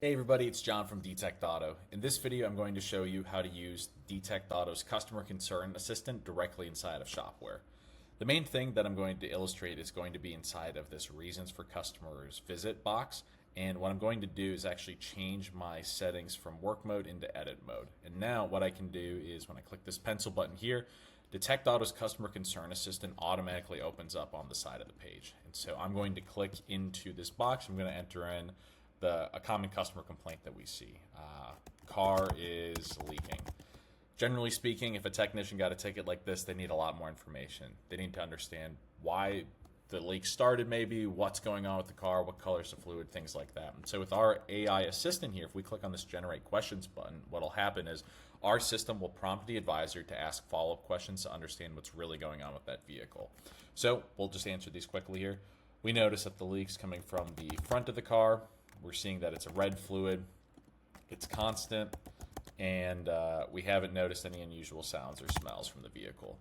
Hey everybody, it's John from Detect Auto. In this video, I'm going to show you how to use Detect Auto's Customer Concern Assistant directly inside of Shop-Ware. The main thing that I'm going to illustrate is going to be inside of this Reasons for Customers Visit box. And what I'm going to do is actually change my settings from work mode into edit mode. And now what I can do is when I click this pencil button here, Detect Auto's Customer Concern Assistant automatically opens up on the side of the page. And so I'm going to click into this box. I'm going to enter in a common customer complaint that we see. Car is leaking. Generally speaking, if a technician got a ticket like this, they need a lot more information. They need to understand why the leak started, maybe what's going on with the car, what color's the fluid, things like that. And so with our AI assistant here, if we click on this generate questions button, what'll happen is our system will prompt the advisor to ask follow-up questions to understand what's really going on with that vehicle. So we'll just answer these quickly here. We notice that the leak's coming from the front of the car. We're seeing that it's a red fluid, it's constant, and we haven't noticed any unusual sounds or smells from the vehicle.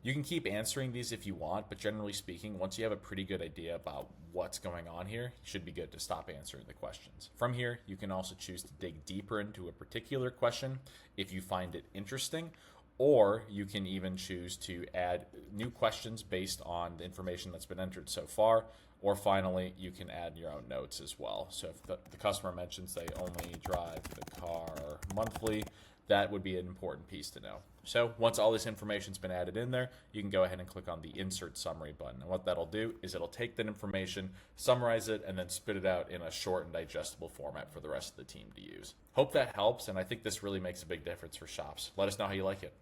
You can keep answering these if you want, but generally speaking, once you have a pretty good idea about what's going on here, you should be good to stop answering the questions. From here, you can also choose to dig deeper into a particular question if you find it interesting, or you can even choose to add new questions based on the information that's been entered so far. Or finally, you can add your own notes as well. So if the customer mentions they only drive the car monthly, that would be an important piece to know. So once all this information's been added in there, you can go ahead and click on the Insert Summary button. And what that'll do is it'll take that information, summarize it, and then spit it out in a short and digestible format for the rest of the team to use. Hope that helps, and I think this really makes a big difference for shops. Let us know how you like it.